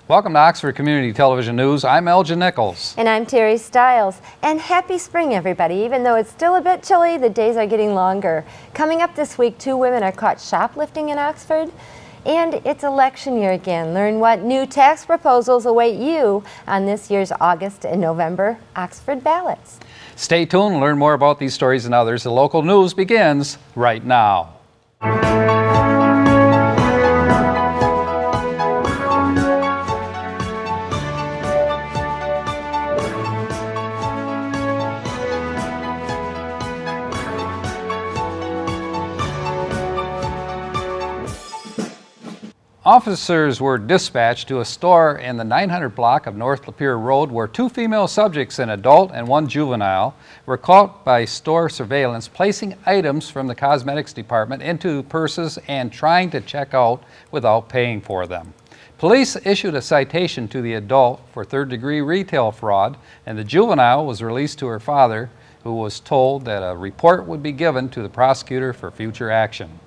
Welcome to Oxford Community Television News. I'm Elgin Nichols. And I'm Terry Stiles. And happy spring, everybody. Even though it's still a bit chilly, the days are getting longer. Coming up this week, 2 women are caught shoplifting in Oxford. And it's election year again. Learn what new tax proposals await you on this year's August and November Oxford ballots. Stay tuned and learn more about these stories and others. The local news begins right now. Officers were dispatched to a store in the 900 block of North Lapeer Road where 2 female subjects, an adult and 1 juvenile, were caught by store surveillance placing items from the cosmetics department into purses and trying to check out without paying for them. Police issued a citation to the adult for third-degree retail fraud, and the juvenile was released to her father, who was told that a report would be given to the prosecutor for future action.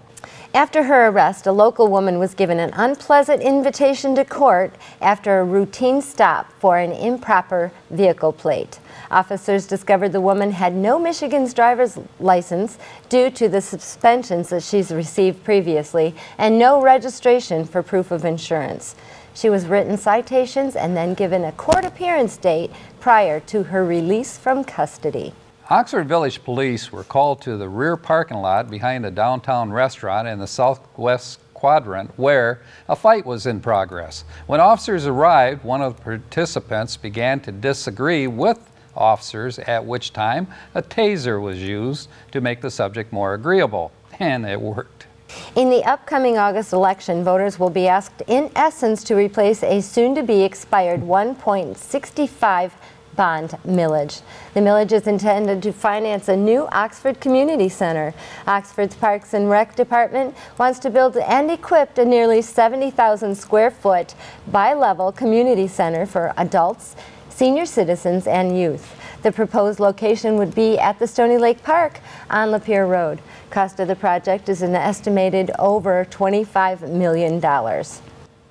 After her arrest, a local woman was given an unpleasant invitation to court after a routine stop for an improper vehicle plate. Officers discovered the woman had no Michigan's driver's license due to the suspensions that she's received previously and no registration for proof of insurance. She was written citations and then given a court appearance date prior to her release from custody. Oxford Village Police were called to the rear parking lot behind a downtown restaurant in the southwest quadrant where a fight was in progress. When officers arrived, one of the participants began to disagree with officers, at which time a taser was used to make the subject more agreeable, and it worked. In the upcoming August election, voters will be asked in essence to replace a soon-to-be expired 1.65 bond millage. The millage is intended to finance a new Oxford Community Center. Oxford's Parks and Rec Department wants to build and equip a nearly 70,000 square foot bi-level community center for adults, senior citizens, and youth. The proposed location would be at the Stony Lake Park on Lapeer Road. Cost of the project is an estimated over $25 million.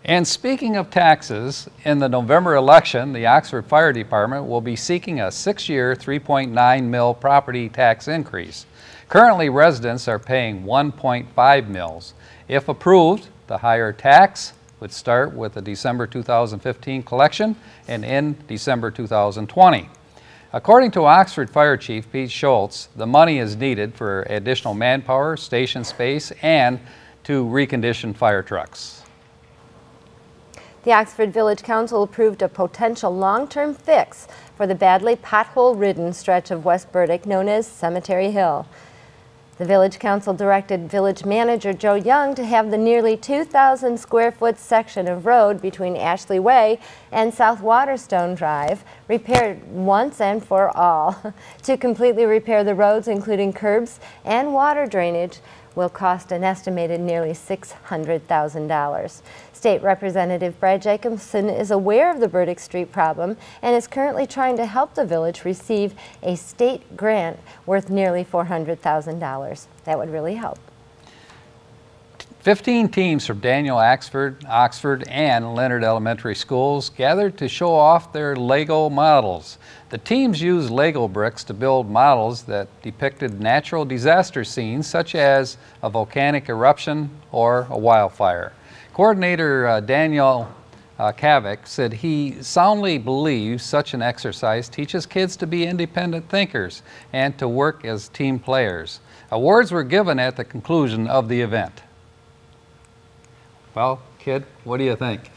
And speaking of taxes, in the November election, the Oxford Fire Department will be seeking a 6-year, $3.9 mil property tax increase. Currently, residents are paying 1.5 mils. If approved, the higher tax would start with the December 2015 collection and end December 2020. According to Oxford Fire Chief Pete Schultz, the money is needed for additional manpower, station space, and to recondition fire trucks. The Oxford Village Council approved a potential long-term fix for the badly pothole-ridden stretch of West Burdick known as Cemetery Hill. The Village Council directed Village Manager Joe Young to have the nearly 2,000 square foot section of road between Ashley Way and South Waterstone Drive repaired once and for all. To completely repair the roads, including curbs and water drainage, will cost an estimated nearly $600,000. State Representative Brad Jacobson is aware of the Burdick Street problem and is currently trying to help the village receive a state grant worth nearly $400,000. That would really help. 15 teams from Daniel Oxford, and Leonard Elementary Schools gathered to show off their Lego models. The teams used Lego bricks to build models that depicted natural disaster scenes such as a volcanic eruption or a wildfire. Coordinator Daniel Kavik said he soundly believes such an exercise teaches kids to be independent thinkers and to work as team players. Awards were given at the conclusion of the event. Well, kid, what do you think?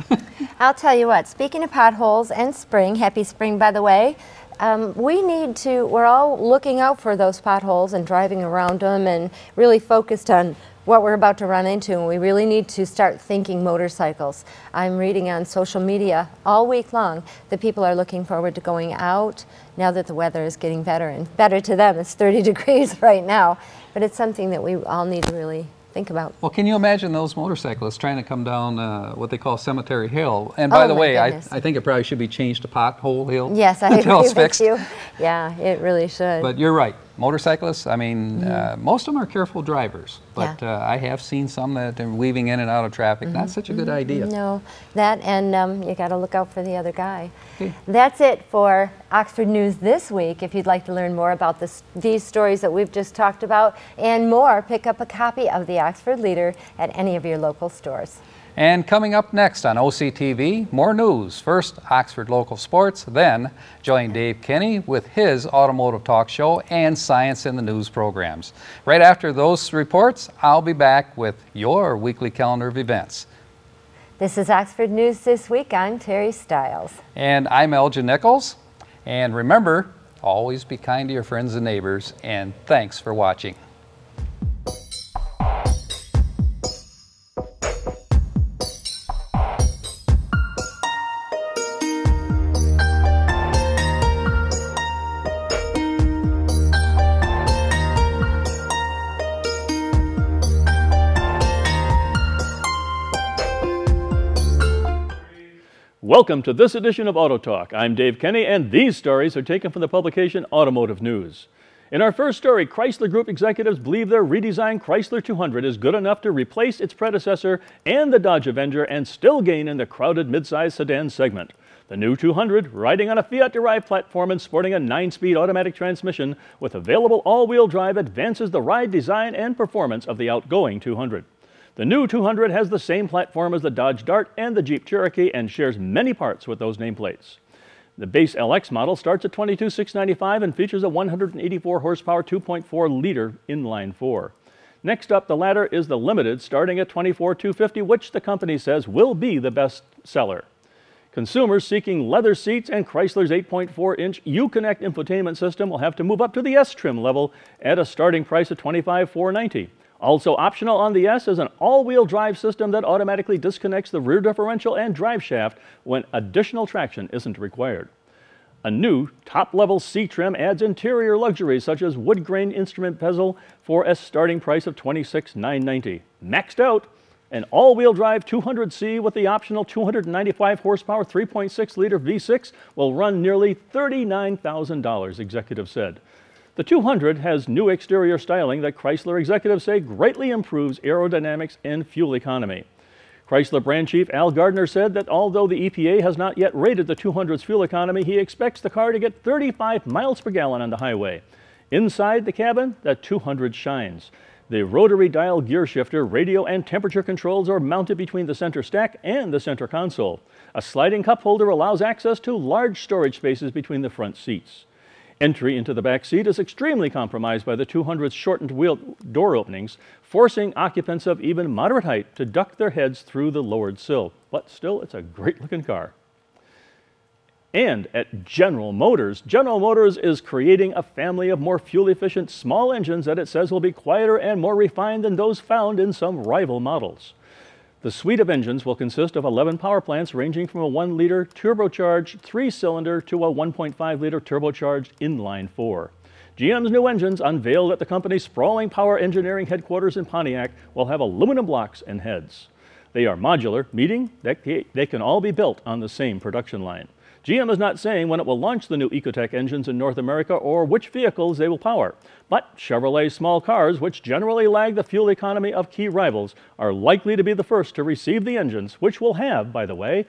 I'll tell you what, speaking of potholes and spring, happy spring by the way, we're all looking out for those potholes and driving around them and really focused on what we're about to run into, and we really need to start thinking motorcycles. I'm reading on social media all week long that people are looking forward to going out now that the weather is getting better, and better to them. It's 30 degrees right now, but it's something that we all need to really think about. Well, can you imagine those motorcyclists trying to come down what they call Cemetery Hill? And by the way, I think it probably should be changed to Pothole Hill. Yes, I agree with you. Yeah, it really should. But you're right. Motorcyclists, I mean, most of them are careful drivers. But I have seen some that are weaving in and out of traffic. Not such a good idea. No, that and you got to look out for the other guy. Okay. That's it for Oxford News this week. If you'd like to learn more about these stories that we've just talked about and more, pick up a copy of the Oxford Leader at any of your local stores. And coming up next on OCTV, more news. First, Oxford Local Sports, then join Dave Kenny with his Automotive Talk Show and Science in the News programs. Right after those reports, I'll be back with your weekly calendar of events. This is Oxford News This Week. I'm Terry Stiles. And I'm Elgin Nichols. And remember, always be kind to your friends and neighbors, and thanks for watching. Welcome to this edition of Auto Talk. I'm Dave Kenny, and these stories are taken from the publication Automotive News. In our first story, Chrysler Group executives believe their redesigned Chrysler 200 is good enough to replace its predecessor and the Dodge Avenger and still gain in the crowded midsize sedan segment. The new 200, riding on a Fiat-derived platform and sporting a 9-speed automatic transmission with available all-wheel drive, advances the ride design and performance of the outgoing 200. The new 200 has the same platform as the Dodge Dart and the Jeep Cherokee and shares many parts with those nameplates. The base LX model starts at $22,695 and features a 184 horsepower 2.4-liter inline-4. Next up the ladder is the Limited, starting at $24,250, which the company says will be the best seller. Consumers seeking leather seats and Chrysler's 8.4-inch Uconnect infotainment system will have to move up to the S trim level at a starting price of $25,490. Also optional on the S is an all-wheel drive system that automatically disconnects the rear differential and drive shaft when additional traction isn't required. A new top-level C trim adds interior luxuries such as wood grain instrument bezel for a starting price of $26,990. Maxed out, an all-wheel drive 200C with the optional 295 horsepower 3.6-liter V6 will run nearly $39,000, executives said. The 200 has new exterior styling that Chrysler executives say greatly improves aerodynamics and fuel economy. Chrysler brand chief Al Gardner said that although the EPA has not yet rated the 200's fuel economy, he expects the car to get 35 miles per gallon on the highway. Inside the cabin, the 200 shines. The rotary dial gear shifter, radio, and temperature controls are mounted between the center stack and the center console. A sliding cup holder allows access to large storage spaces between the front seats. Entry into the back seat is extremely compromised by the 200's shortened wheel door openings, forcing occupants of even moderate height to duck their heads through the lowered sill. But still, it's a great-looking car. And at General Motors is creating a family of more fuel-efficient small engines that it says will be quieter and more refined than those found in some rival models. The suite of engines will consist of 11 power plants ranging from a 1-liter turbocharged 3-cylinder to a 1.5-liter turbocharged inline-4. GM's new engines, unveiled at the company's sprawling power engineering headquarters in Pontiac, will have aluminum blocks and heads. They are modular, meaning that they can all be built on the same production line. GM is not saying when it will launch the new Ecotec engines in North America or which vehicles they will power. But Chevrolet's small cars, which generally lag the fuel economy of key rivals, are likely to be the first to receive the engines, which will have, by the way,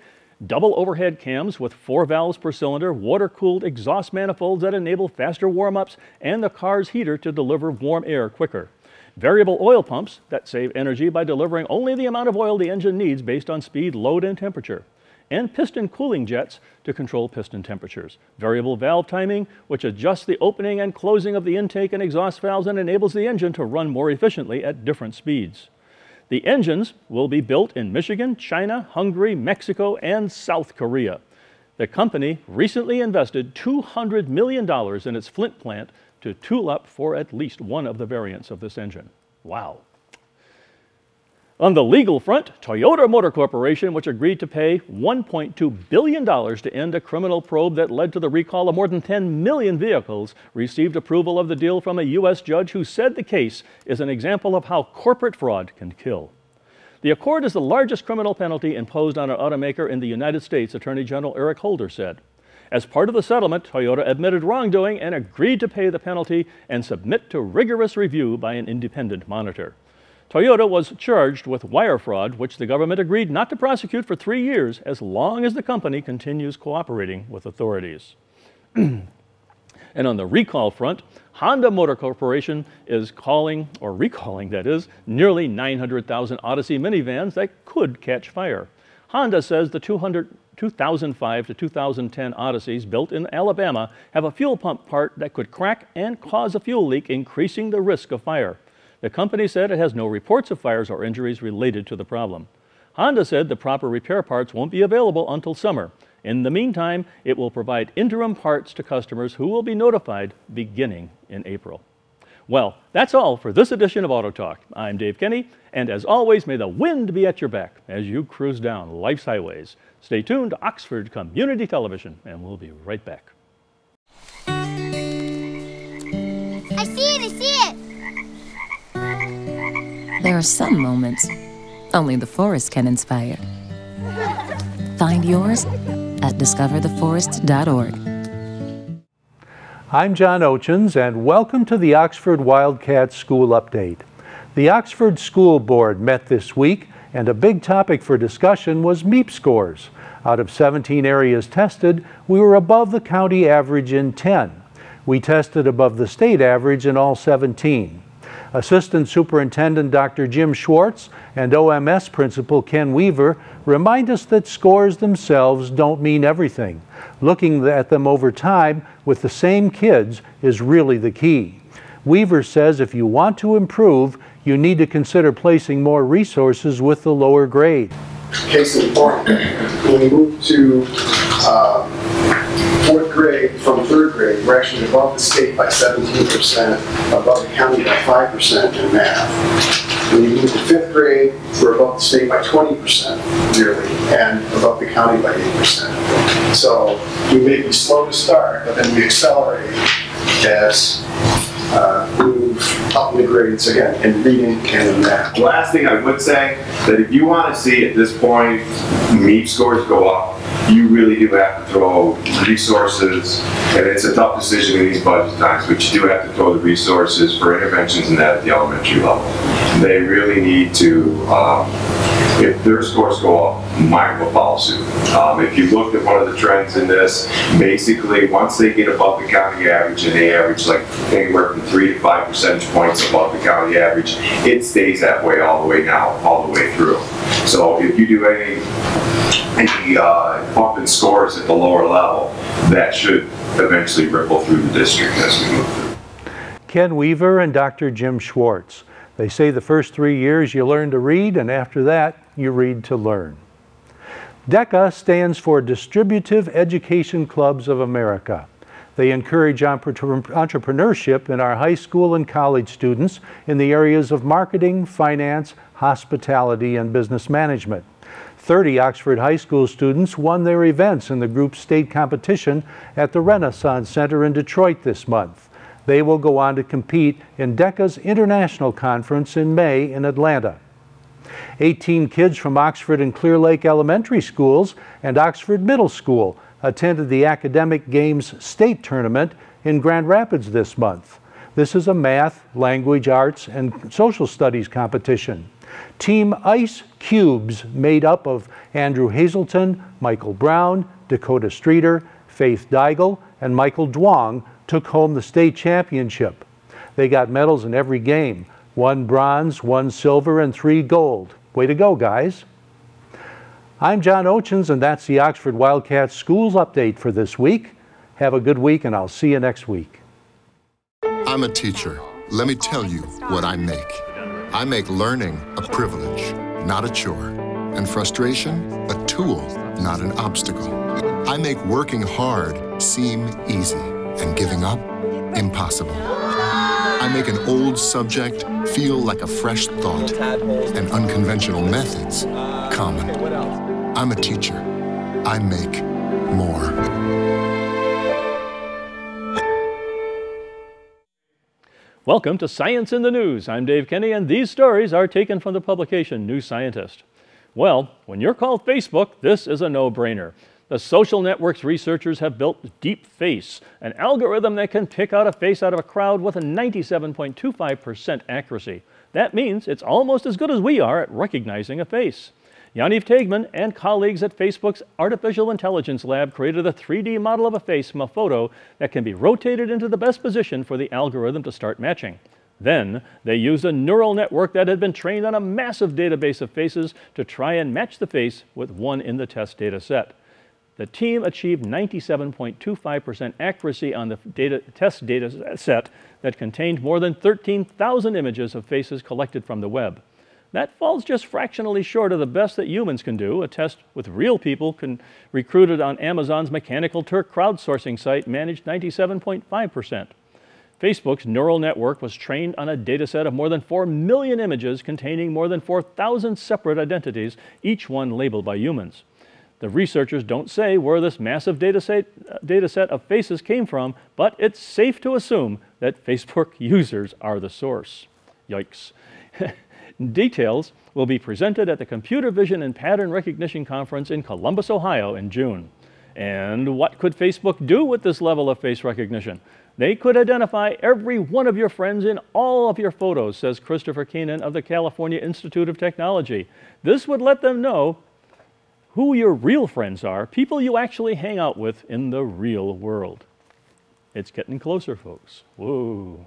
double overhead cams with 4 valves per cylinder, water-cooled exhaust manifolds that enable faster warm-ups, and the car's heater to deliver warm air quicker. Variable oil pumps that save energy by delivering only the amount of oil the engine needs based on speed, load, and temperature. And piston cooling jets to control piston temperatures. Variable valve timing, which adjusts the opening and closing of the intake and exhaust valves and enables the engine to run more efficiently at different speeds. The engines will be built in Michigan, China, Hungary, Mexico, and South Korea. The company recently invested $200 million in its Flint plant to tool up for at least one of the variants of this engine. Wow. On the legal front, Toyota Motor Corporation, which agreed to pay $1.2 billion to end a criminal probe that led to the recall of more than 10 million vehicles, received approval of the deal from a U.S. judge who said the case is an example of how corporate fraud can kill. The accord is the largest criminal penalty imposed on an automaker in the United States, Attorney General Eric Holder said. As part of the settlement, Toyota admitted wrongdoing and agreed to pay the penalty and submit to rigorous review by an independent monitor. Toyota was charged with wire fraud, which the government agreed not to prosecute for 3 years as long as the company continues cooperating with authorities. And on the recall front, Honda Motor Corporation is recalling, nearly 900,000 Odyssey minivans that could catch fire. Honda says the 2005 to 2010 Odysseys built in Alabama have a fuel pump part that could crack and cause a fuel leak, increasing the risk of fire. The company said it has no reports of fires or injuries related to the problem. Honda said the proper repair parts won't be available until summer. In the meantime, it will provide interim parts to customers who will be notified beginning in April. Well, that's all for this edition of Auto Talk. I'm Dave Kenny, and as always, may the wind be at your back as you cruise down life's highways. Stay tuned to Oxford Community Television, and we'll be right back. I see it! I see it! There are some moments only the forest can inspire. Find yours at discovertheforest.org. I'm John Ochins, and welcome to the Oxford Wildcat School Update. The Oxford School Board met this week, and a big topic for discussion was MEP scores. Out of 17 areas tested, we were above the county average in 10. We tested above the state average in all 17. Assistant Superintendent Dr. Jim Schwartz and OMS Principal Ken Weaver remind us that scores themselves don't mean everything. Looking at them over time with the same kids is really the key. Weaver says if you want to improve, you need to consider placing more resources with the lower grade. Case in point, when we move to fourth grade from third grade, we're actually above the state by 17%, above the county by 5% in math. When you move to fifth grade, we're above the state by 20% nearly, and above the county by 8%. So we may be slow to start, but then we accelerate as we move up in the grades again in reading and in math. The last thing I would say, that if you want to see at this point MEP scores go up, you really do have to throw resources, and it's a tough decision in these budget times, but you do have to throw the resources for interventions in that at the elementary level. They really need to, if their scores go up, mine will follow suit. If you looked at one of the trends in this, basically once they get above the county average, and they average like anywhere from 3 to 5 percentage points above the county average, it stays that way all the way through. So if you do any bump in scores at the lower level, that should eventually ripple through the district as we move through. Ken Weaver and Dr. Jim Schwartz. They say the first 3 years you learn to read, and after that you read to learn. DECA stands for Distributive Education Clubs of America. They encourage entrepreneurship in our high school and college students in the areas of marketing, finance, hospitality, and business management. 30 Oxford High School students won their events in the group state competition at the Renaissance Center in Detroit this month. They will go on to compete in DECA's International Conference in May in Atlanta. 18 kids from Oxford and Clear Lake Elementary Schools and Oxford Middle School attended the Academic Games State Tournament in Grand Rapids this month. This is a math, language arts, and social studies competition. Team Ice Cubes, made up of Andrew Hazelton, Michael Brown, Dakota Streeter, Faith Deigel, and Michael Dwong, took home the state championship. They got medals in every game, 1 bronze, 1 silver, and 3 gold. Way to go, guys. I'm John Ochins, and that's the Oxford Wildcat Schools Update for this week. Have a good week, and I'll see you next week. I'm a teacher. Let me tell you what I make. I make learning a privilege, not a chore, and frustration a tool, not an obstacle. I make working hard seem easy and giving up impossible. I make an old subject feel like a fresh thought, and unconventional methods common. I'm a teacher. I make more. Welcome to Science in the News. I'm Dave Kenny, and these stories are taken from the publication New Scientist. Well, when you're called Facebook, this is a no-brainer. The social network's researchers have built DeepFace, an algorithm that can pick out a face out of a crowd with a 97.25% accuracy. That means it's almost as good as we are at recognizing a face. Yaniv Tegman and colleagues at Facebook's Artificial Intelligence Lab created a 3D model of a face from a photo that can be rotated into the best position for the algorithm to start matching. Then, they used a neural network that had been trained on a massive database of faces to try and match the face with one in the test data set. The team achieved 97.25% accuracy on the test data set that contained more than 13,000 images of faces collected from the web. That falls just fractionally short of the best that humans can do. A test with real people recruited on Amazon's Mechanical Turk crowdsourcing site managed 97.5%. Facebook's neural network was trained on a dataset of more than 4 million images containing more than 4,000 separate identities, each one labeled by humans. The researchers don't say where this massive dataset of faces came from, but it's safe to assume that Facebook users are the source. Yikes. Details will be presented at the Computer Vision and Pattern Recognition Conference in Columbus, Ohio in June. And what could Facebook do with this level of face recognition? They could identify every one of your friends in all of your photos, says Christopher Keenan of the California Institute of Technology. This would let them know who your real friends are, people you actually hang out with in the real world. It's getting closer, folks. Whoa.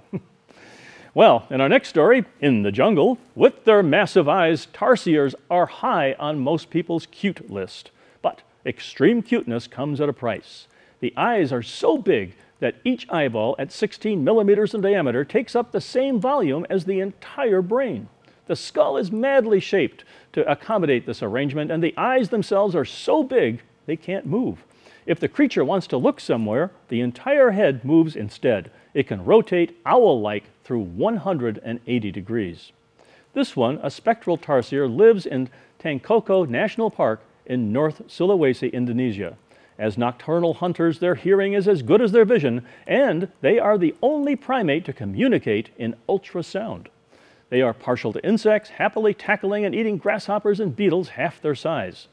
Well, in our next story, in the jungle, with their massive eyes, tarsiers are high on most people's cute list. But extreme cuteness comes at a price. The eyes are so big that each eyeball at 16 millimeters in diameter takes up the same volume as the entire brain. The skull is madly shaped to accommodate this arrangement, and the eyes themselves are so big they can't move. If the creature wants to look somewhere, the entire head moves instead. It can rotate owl-like through 180 degrees. This one, a spectral tarsier, lives in Tangkoko National Park in North Sulawesi, Indonesia. As nocturnal hunters, their hearing is as good as their vision, and they are the only primate to communicate in ultrasound. They are partial to insects, happily tackling and eating grasshoppers and beetles half their size.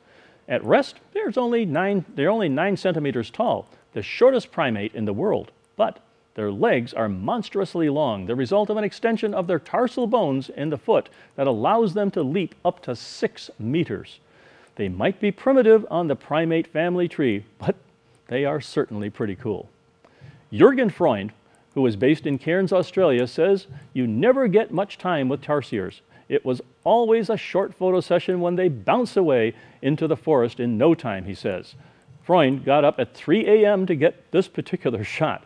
At rest, they're only 9 centimeters tall, the shortest primate in the world. But their legs are monstrously long, the result of an extension of their tarsal bones in the foot that allows them to leap up to 6 meters. They might be primitive on the primate family tree, but they are certainly pretty cool. Jürgen Freund, who is based in Cairns, Australia, says you never get much time with tarsiers. It was always a short photo session when they bounce away into the forest in no time, he says. Freund got up at 3 a.m. to get this particular shot.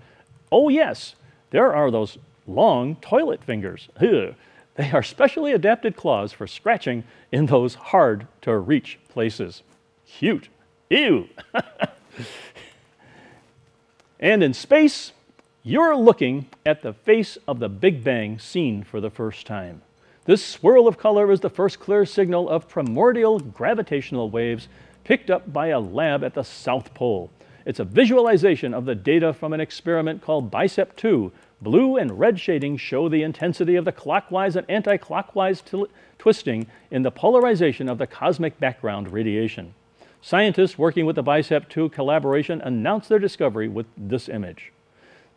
Oh yes, there are those long toilet fingers. Ugh. They are specially adapted claws for scratching in those hard-to-reach places. Cute. Ew. And in space, you're looking at the face of the Big Bang seen for the first time. This swirl of color is the first clear signal of primordial gravitational waves picked up by a lab at the South Pole. It's a visualization of the data from an experiment called BICEP-2. Blue and red shadings show the intensity of the clockwise and anti-clockwise twisting in the polarization of the cosmic background radiation. Scientists working with the BICEP-2 collaboration announced their discovery with this image.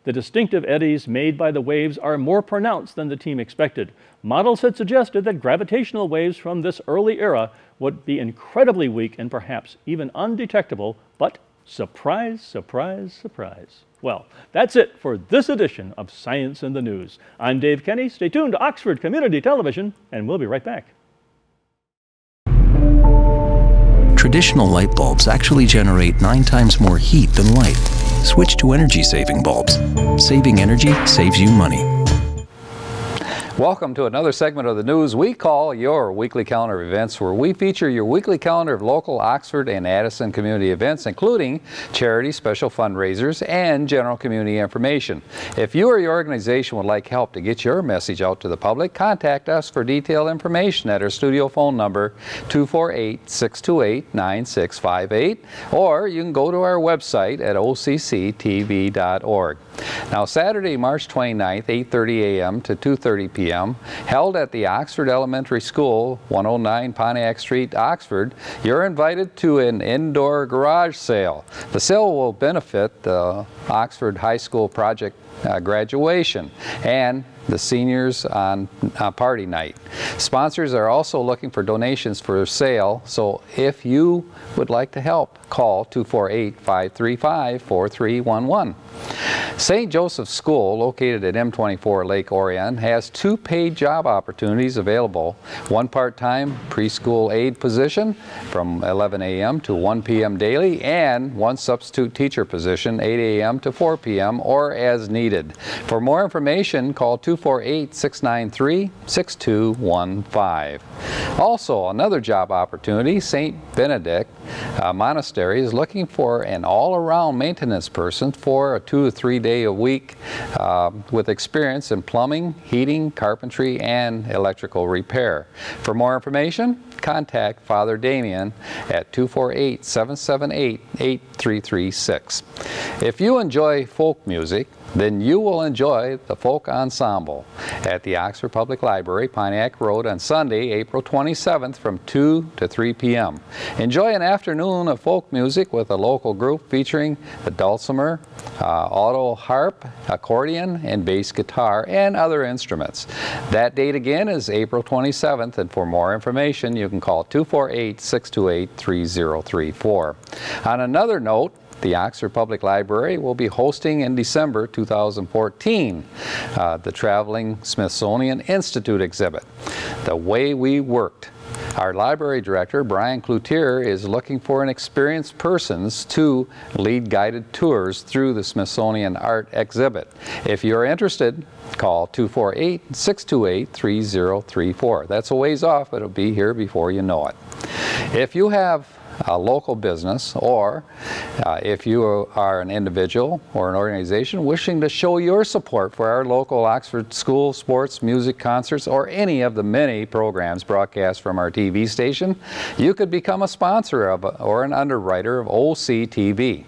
The distinctive eddies made by the waves are more pronounced than the team expected. Models had suggested that gravitational waves from this early era would be incredibly weak and perhaps even undetectable, but surprise, surprise, surprise. Well, that's it for this edition of Science in the News. I'm Dave Kenny. Stay tuned to Oxford Community Television, and we'll be right back. Traditional light bulbs actually generate 9 times more heat than light. Switch to energy-saving bulbs. Saving energy saves you money. Welcome to another segment of the news we call your weekly calendar of events, where we feature your weekly calendar of local Oxford and Addison community events, including charity, special fundraisers, and general community information. If you or your organization would like help to get your message out to the public, contact us for detailed information at our studio phone number 248-628-9658, or you can go to our website at occtv.org. Now, Saturday, March 29th, 8:30 a.m. to 2:30 p.m., held at the Oxford Elementary School, 109 Pontiac Street, Oxford, you're invited to an indoor garage sale. The sale will benefit the Oxford High School project graduation and the seniors on party night. Sponsors are also looking for donations for sale, so if you would like to help, call 248-535-4311. St. Joseph's School, located at M24 Lake Orion, has 2 paid job opportunities available. 1 part-time preschool aide position from 11 a.m. to 1 p.m. daily, and 1 substitute teacher position, 8 a.m. to 4 p.m. or as needed. For more information, call 248-693-6215. Also, another job opportunity, St. Benedict Monastery is looking for an all-around maintenance person for a 2 to 3 day a week with experience in plumbing, heating, carpentry, and electrical repair. For more information, contact Father Damien at 248-778-8336. If you enjoy folk music, then you will enjoy the Folk Ensemble at the Oxford Public Library, Pontiac Road, on Sunday, April 27th from 2 to 3 p.m. Enjoy an afternoon of folk music with a local group featuring the dulcimer, auto harp, accordion, and bass guitar, and other instruments. That date again is April 27th, and for more information you can call 248-628-3034. On another note, the Oxford Public Library will be hosting in December 2014 the Traveling Smithsonian Institute exhibit, The Way We Worked. Our library director, Brian Cloutier, is looking for an experienced persons to lead guided tours through the Smithsonian Art exhibit. If you're interested, call 248-628-3034. That's a ways off, but it'll be here before you know it. If you have a local business, or if you are an individual or an organization wishing to show your support for our local Oxford school, sports, music, concerts, or any of the many programs broadcast from our TV station, you could become a sponsor of or an underwriter of OCTV.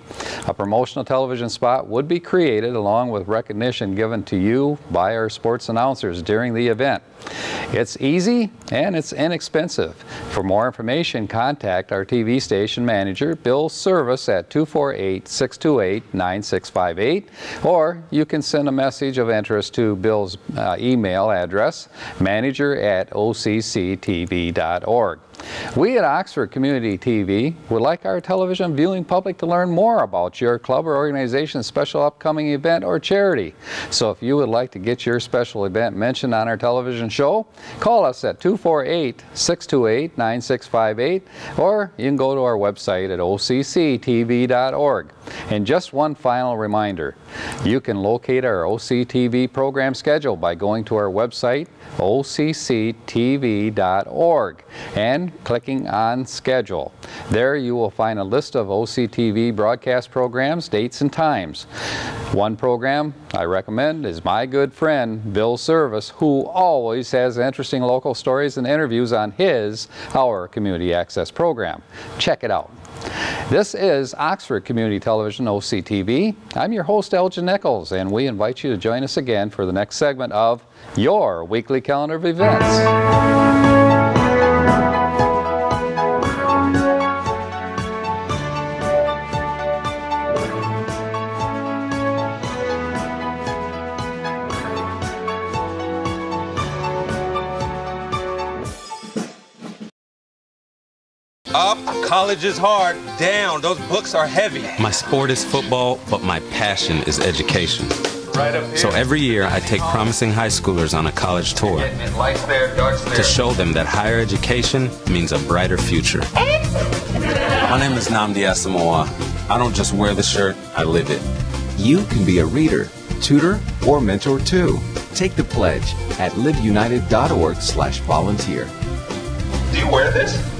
A promotional television spot would be created along with recognition given to you by our sports announcers during the event. It's easy and it's inexpensive. For more information, contact our TV station manager, Bill Service, at 248-628-9658, or you can send a message of interest to Bill's email address, manager@occtv.org. We at Oxford Community TV would like our television viewing public to learn more about your club or organization's special upcoming event or charity. So if you would like to get your special event mentioned on our television show, call us at 248-628-9658, or you can go to our website at occtv.org. And just one final reminder, you can locate our OCTV program schedule by going to our website, occtv.org, and clicking on Schedule. There you will find a list of OCTV broadcast programs, dates, and times. One program I recommend is my good friend Bill Service, who always has interesting local stories and interviews on our Community Access program. Check it out. This is Oxford Community Television, OCTV. I'm your host, Elgin Nichols, and we invite you to join us again for the next segment of your weekly calendar of events. Up, college is hard. Down, those books are heavy. My sport is football, but my passion is education. Right up here. So every year I take promising high schoolers on a college tour Lights there, darts there. to show them that higher education means a brighter future. My name is Nnamdi Asamoah. I don't just wear the shirt, I live it. You can be a reader tutor, or mentor too. Take the pledge at liveunited.org/volunteer. Do you wear this?